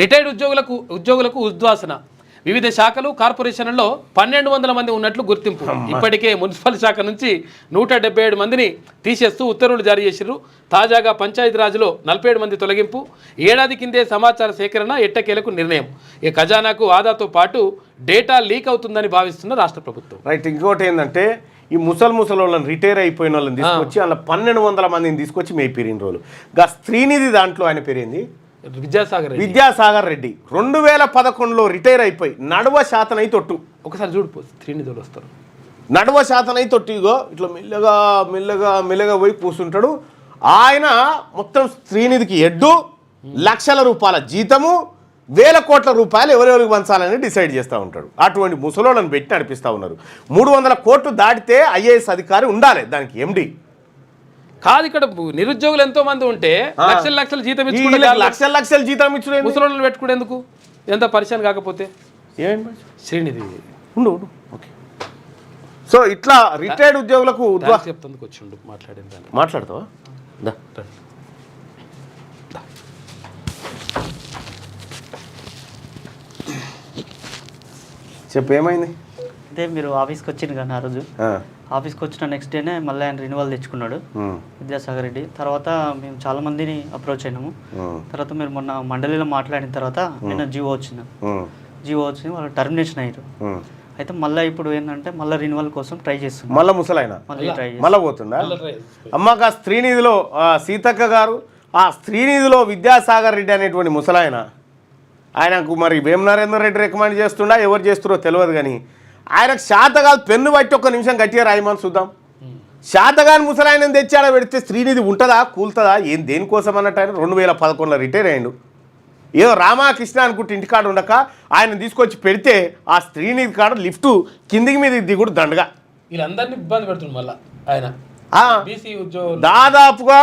Retired ఉద్యోగులకు ఉద్వాసన. వివిధ శాఖలు కార్పొరేషన్లలో 1200 మంది ఉన్నట్లు గుర్తింపు. ఇప్పటికే మున్సిపల్ శాఖ నుంచి 177 మందిని తీసేస్తూ ఉత్తర్వులు జారీ చేసిర్రు. తాజాగా పంచాయతీరాజ్లో 47 మంది తొలగింపు. ఏడాది కిందే సమాచార సేకరణ ఎట్టకేలకు నిర్ణయం. ఈ ఖజానాకు ఆదాతో పాటు డేటా లీక్ అవుతుందని భావిస్తున్న రాష్ట్ర ప్రభుత్వం. రైట్. ఇంకోటి ఏంటంటే ఈ ముసలోళ్ళని రిటైర్ అయిపోయిన వాళ్ళని తీసుకొచ్చి అలా 1200 మందిని తీసుకొచ్చి మేపిరిన రోజులు. గా శ్రీనిధి దాంట్లో ఆయన పేరేంది విద్యాసాగర్ రెడ్డి 2011లో రిటైర్ అయిపోయి నడువ శాతనై తొట్టు. ఒకసారి చూడు శ్రీనిధులు వస్తారు. నడువ శాతనై తొట్టు ఇగో ఇట్లా మెల్లగా మెల్లగా మెల్లగా పోయి కూర్చుంటాడు. ఆయన మొత్తం శ్రీనిధికి ఎడ్డు, లక్షల రూపాయల జీతము, వేల కోట్ల రూపాయలు ఎవరెవరికి పంచాలని డిసైడ్ చేస్తూ ఉంటాడు. అటువంటి ముసలోళ్ళని పెట్టి నడిపిస్తూ ఉన్నారు. 300 కోట్లు దాటితే ఐఏఎస్ అధికారి ఉండాలి, దానికి ఎండి కాదు. ఇక్కడ నిరుద్యోగులు ఎంతో మంది ఉంటే లక్షల జీతం లక్షల జీతం ఇచ్చుడు ముసలోళ్ళని పెట్టుకునేందుకు? ఎంత పరిచయం కాకపోతే శ్రీనిధి ఉండు. ఓకే. సో ఇట్లా రిటైర్డ్ ఉద్యోగులకు చెప్తందుకు వచ్చిండు మాట్లాడింది. మాట్లాడతావా? చెప్పు ఏమైంది? అదే మీరు ఆఫీస్కి వచ్చింది కానీ ఆ రోజు ఆఫీస్కి వచ్చిన నెక్స్ట్ డేనే మళ్ళీ ఆయన రెన్యువల్ తెచ్చుకున్నాడు విద్యాసాగర్ రెడ్డి. తర్వాత మేము చాలా మందిని అప్రోచ్ అయినాము. తర్వాత మీరు మొన్న మండలిలో మాట్లాడిన తర్వాత నిన్న జియో వచ్చింది వాళ్ళు టర్మినేషన్ అయ్యారు. అయితే మళ్ళీ ఇప్పుడు ఏంటంటే మళ్ళీ రెన్యువల్ కోసం ట్రై చేస్తున్నాం. మళ్ళీ ముసలైన మళ్ళీ పోతుందా? అమ్మక శ్రీనిధిలో సీతక్క గారు, ఆ శ్రీనిధిలో విద్యాసాగర్ రెడ్డి అనేటువంటి ముసలాయన, ఆయనకు మరి వేమ నరేందర్ రెడ్డి రికమెండ్ చేస్తుండా ఎవరు చేస్తున్నారో తెలియదు. కానీ ఆయనకు శాతగాలు పెన్ను బట్టి 1 నిమిషం గట్టిగా రాయమని చూద్దాం. శాతగాని ముసలాయన తెచ్చాడ పెడితే శ్రీనిధి ఉంటుందా కూలుతుందా? ఏం దేనికోసం అన్నట్టు ఆయన 2011లో రిటైర్ అయ్యాడు. ఏదో రామకృష్ణ అనుకుంటే ఇంటికాడ ఉండక ఆయన తీసుకొచ్చి పెడితే ఆ శ్రీనిధి కాడ లిఫ్ట్ కిందికి మీద దిగుడు దండగా వీళ్ళందరినీ ఇబ్బంది పెడుతుంది. మళ్ళీ ఆయన దాదాపుగా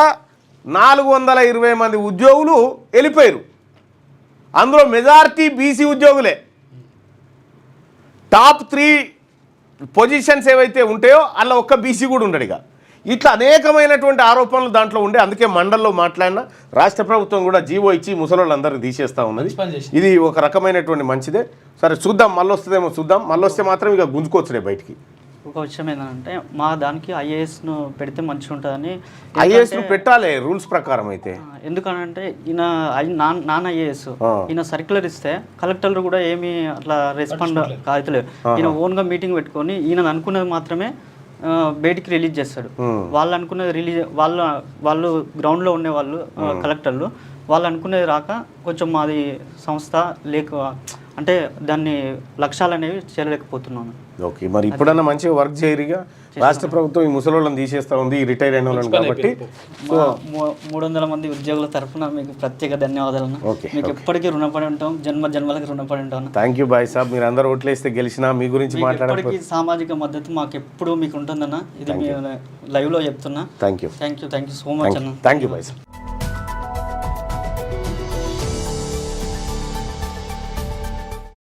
420 మంది ఉద్యోగులు వెళ్ళిపోయారు. అందులో మెజారిటీ బీసీ ఉద్యోగులే. టాప్ 3 పొజిషన్స్ ఏవైతే ఉంటాయో అలా ఒక్క బీసీ కూడా ఉండడు. ఇట్లా అనేకమైనటువంటి ఆరోపణలు దాంట్లో ఉండే. అందుకే మండలిలో మాట్లాడిన రాష్ట్ర ప్రభుత్వం కూడా జీవో ఇచ్చి ముసలోళ్ళందరినీ తీసేస్తూ ఉన్నది. ఇది ఒక రకమైనటువంటి మంచిదే. సరే చూద్దాం, మళ్ళీ వస్తుందేమో చూద్దాం. మళ్ళీ వస్తే మాత్రం ఇక గుంజుకోవచ్చులే బయటికి. ఒక విషయం ఏంటంటే మా దానికి ఐఏఎస్ను పెడితే మంచిగా ఉంటుందని. ఐఏఎస్ను పెట్టాలి రూల్స్ ప్రకారం. అయితే ఎందుకనంటే ఈయన నాన్ ఐఏఎస్ ఈయన సర్క్యులర్ ఇస్తే కలెక్టర్లు కూడా ఏమి అట్లా రెస్పాండ్ కావట్లేదు. ఈయన ఓన్గా మీటింగ్ పెట్టుకొని ఈయన అనుకున్నది మాత్రమే బయటికి రిలీజ్ చేస్తాడు. వాళ్ళు అనుకున్నది రిలీజ్ వాళ్ళు గ్రౌండ్లో ఉండేవాళ్ళు కలెక్టర్లు వాళ్ళు అనుకునేది రాక కొంచెం మాది సంస్థ అంటే దాన్ని లక్ష్యాలు అనేవి చేరలేకపోతున్నాను. ఓకే, మరి ఇప్పుడన్నా మంచిగా వర్క్ చేయరిగా. రాష్ట్ర ప్రభుత్వం ఈ ముసలోళ్ళని తీసేస్తా ఉంది, ఈ రిటైర్ అయిన వాళ్ళని. కాబట్టి 300 మంది ఉద్యోగుల తరఫున మీకు ప్రత్యేక ధన్యవాదాలు. మీకు ఎప్పటికీ రుణపడి ఉంటాం, జన్మలకి రుణపడి ఉంటాం. థ్యాంక్ యూ బాయ్ సాబ్. మీరు అందరూ ఓట్లేస్తే గెలిచినా మీ గురించి మాట్లాడడానికి సామాజిక మద్దతు మాకు ఎప్పుడు మీకు ఉంటుందన్న. ఇది లైవ్ లో చెప్తున్నా. థ్యాంక్ యూ సో మచ్ అన్న. Thank you bye Saab.